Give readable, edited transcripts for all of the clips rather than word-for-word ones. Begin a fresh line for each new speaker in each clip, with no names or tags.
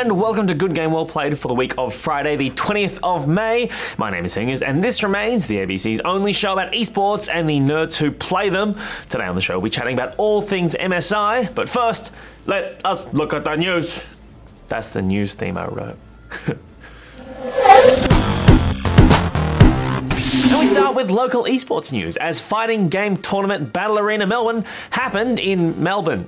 and welcome to Good Game Well Played for the week of Friday, the 20th of May. My name is Hingers, and this remains the ABC's only show about esports and the nerds who play them. Today on the show, we'll be chatting about all things MSI, but first, let us look at the news. That's the news theme I wrote. And we start with local esports news, as fighting game tournament Battle Arena Melbourne happened in Melbourne.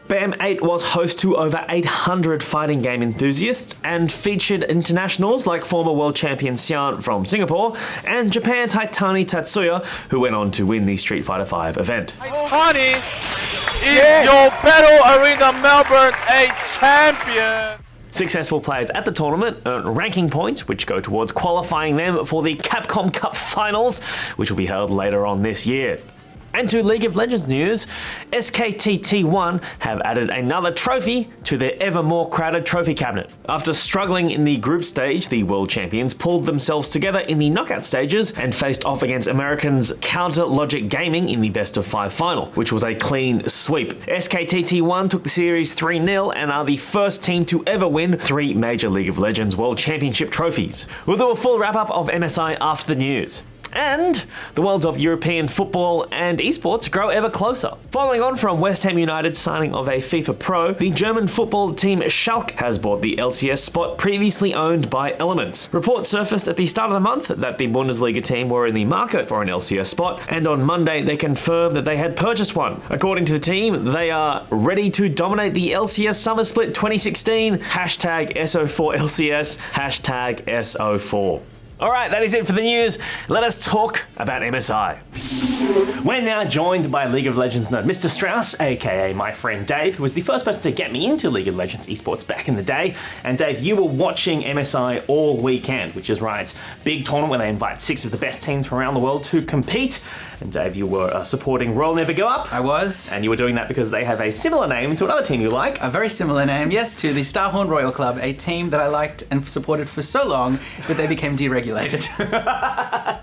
BAM8 was host to over 800 fighting game enthusiasts and featured internationals like former world champion Xian from Singapore and Japan Taitani Tatsuya, who went on to win the Street Fighter V event.
Taitani is your Battle Arena Melbourne 8 champion!
Successful players at the tournament earn ranking points, which go towards qualifying them for the Capcom Cup Finals, which will be held later on this year. And to League of Legends news, SKTT1 have added another trophy to their ever more crowded trophy cabinet. After struggling in the group stage, the world champions pulled themselves together in the knockout stages and faced off against Americans Counter Logic Gaming in the best of 5 final, which was a clean sweep. SKTT1 took the series 3-0 and are the first team to ever win 3 major League of Legends World Championship trophies. We'll do a full wrap-up of MSI after the news. And the worlds of European football and esports grow ever closer. Following on from West Ham United's signing of a FIFA Pro, the German football team Schalke has bought the LCS spot previously owned by Elements. Reports surfaced at the start of the month that the Bundesliga team were in the market for an LCS spot, and on Monday they confirmed that they had purchased one. According to the team, they are ready to dominate the LCS Summer Split 2016, #S04LCS, #S04. Alright, that is it for the news. Let us talk about MSI. We're now joined by League of Legends nerd MrStrauss, aka my friend Dave, who was the first person to get me into League of Legends esports back in the day. And Dave, you were watching MSI all weekend, which is Riot's big tournament where they invite 6 of the best teams from around the world to compete. And Dave, you were supporting Royal Never Go Up.
I was.
And you were doing that because they have a similar name to another team you like.
A very similar name, yes, to the Starhorn Royal Club, a team that I liked and supported for so long that they became deregulated.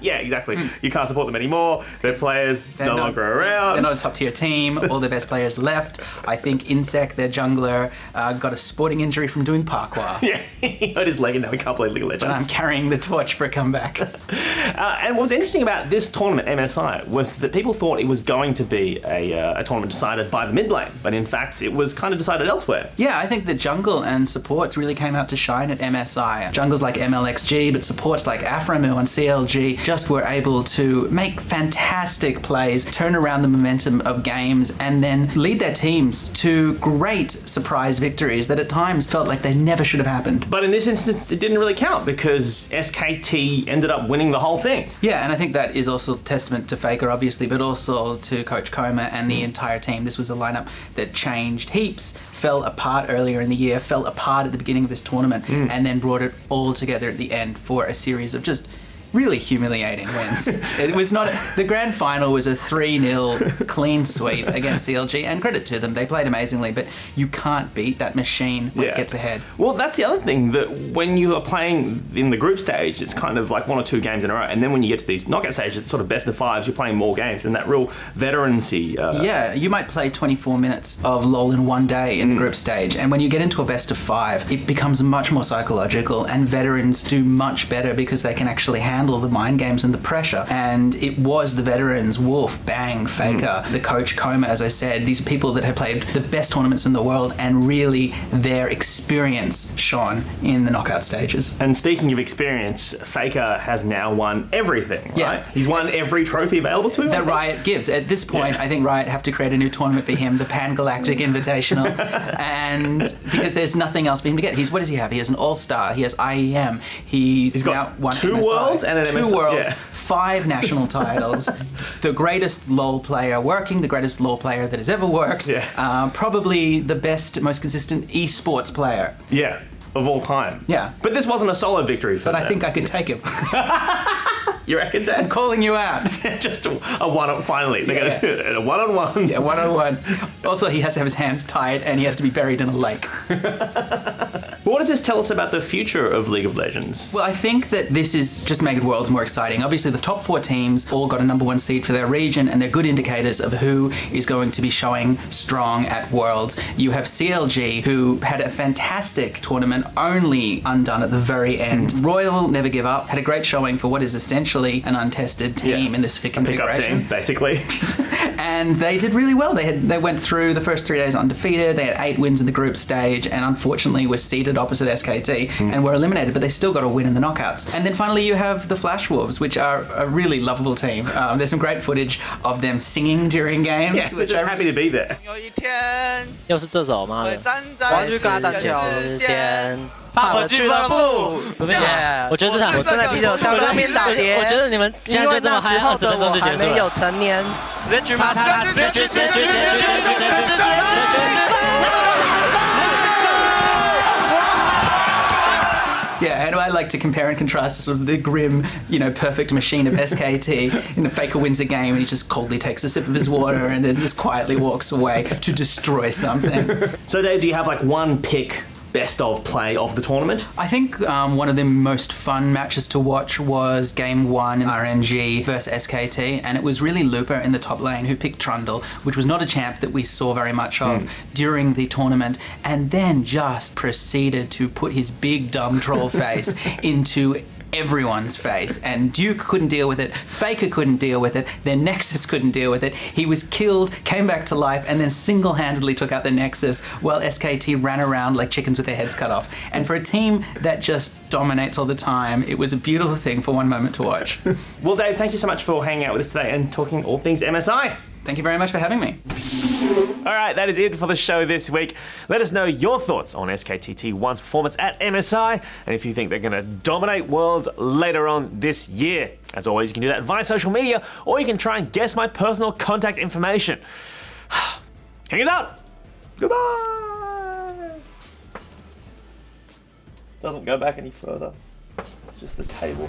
Yeah, exactly. You can't support them anymore. Their players no longer around.
They're not a top tier team. All their best players left. I think Insect, their jungler, got a sporting injury from doing parkour.
Yeah, he hurt his leg and now he can't play League of Legends.
But I'm carrying the torch for a comeback.
And what was interesting about this tournament, MSI, was that people thought it was going to be a tournament decided by the mid lane, but in fact it was kind of decided elsewhere.
Yeah, I think the jungle and supports really came out to shine at MSI. Jungles like MLXG, but supports like Aframu and CLG just were able to make fantastic plays, turn around the momentum of games, and then lead their teams to great surprise victories that at times felt like they never should have happened.
But in this instance, it didn't really count because SKT ended up winning the whole thing.
Yeah, and I think that is also testament to Faker, obviously, but also to Coach Coma and the entire team. This was a lineup that changed heaps, fell apart earlier in the year, fell apart at the beginning of this tournament, and then brought it all together at the end for a series of just really humiliating wins. It was not the grand final was a 3-0 clean sweep against CLG, and credit to them, they played amazingly, but you can't beat that machine when it gets ahead.
Well, that's the other thing, that when you are playing in the group stage, it's kind of like 1 or 2 games in a row, and then when you get to these knockout stages, it's sort of best of 5s, you're playing more games, and that real veterancy.
Yeah, you might play 24 minutes of LoL in one day in the group stage, and when you get into a best of 5, it becomes much more psychological, and veterans do much better because they can actually handle the mind games and the pressure. And it was the veterans, Wolf, Bang, Faker, the coach Coma, as I said. These are people that have played the best tournaments in the world, and really their experience shone in the knockout stages.
And speaking of experience, Faker has now won everything, right?
Yeah.
He's won every trophy available to him.
That Riot gives. At this point, I think Riot have to create a new tournament for him, the Pan-Galactic Invitational, and because there's nothing else for him to get. What does he have? He has an All-Star, he has IEM, he's now
got
won
2
MSI.
worlds and an MSI.
2 worlds, 5 national titles, the greatest LoL player working, the greatest LoL player that has ever worked, probably the best, most consistent esports player.
Yeah. of all time.
Yeah.
But this wasn't a solo victory for
But
them.
I think I could take him.
You reckon, Dad?
I'm calling you out.
Just a one finally. They're going to do it a one-on-one.
Yeah, 101. Also, he has to have his hands tied and he has to be buried in a lake.
But what does this tell us about the future of League of Legends?
Well, I think that this is just making Worlds more exciting. Obviously, the top 4 teams all got a #1 seed for their region, and they're good indicators of who is going to be showing strong at Worlds. You have CLG, who had a fantastic tournament, only undone at the very end. Royal Never Give Up had a great showing for what is essentially an untested team in this
Pickup
configuration.
team, basically.
And they did really well. They went through the first 3 days undefeated. They had 8 wins in the group stage, and unfortunately were seated opposite SKT and were eliminated. But they still got a win in the knockouts. And then finally, you have the Flash Wolves, which are a really lovable team. There's some great footage of them singing during games.
Yeah, we're just happy to be there.
有一天
又是这首，妈的！
会站
我要
在
去跟他单挑
之间，
胖的俱乐部，
我觉得这场
我站在啤酒箱上面打碟。
我觉得你们现在就这么嗨，20分钟就结束
没有
了。
成年，
直接举牌，
直接
Yeah, and I like to compare and contrast sort of the grim, perfect machine of SKT. Faker wins a game and he just coldly takes a sip of his water and then just quietly walks away to destroy something.
So, Dave, do you have like one pick best of play of the tournament?
I think one of the most fun matches to watch was Game 1 in RNG versus SKT, and it was really Looper in the top lane who picked Trundle, which was not a champ that we saw very much of during the tournament, and then just proceeded to put his big dumb troll face into everyone's face, and Duke couldn't deal with it, Faker couldn't deal with it, their Nexus couldn't deal with it. He was killed, came back to life, and then single-handedly took out the Nexus while SKT ran around like chickens with their heads cut off. And for a team that just dominates all the time, it was a beautiful thing for one moment to watch.
Well, Dave, thank you so much for hanging out with us today and talking all things MSI.
Thank you very much for having me.
All right, that is it for the show this week. Let us know your thoughts on SKTT1's performance at MSI and if you think they're going to dominate Worlds later on this year. As always, you can do that via social media, or you can try and guess my personal contact information. Hingers out! Goodbye! Doesn't go back any further. It's just the table.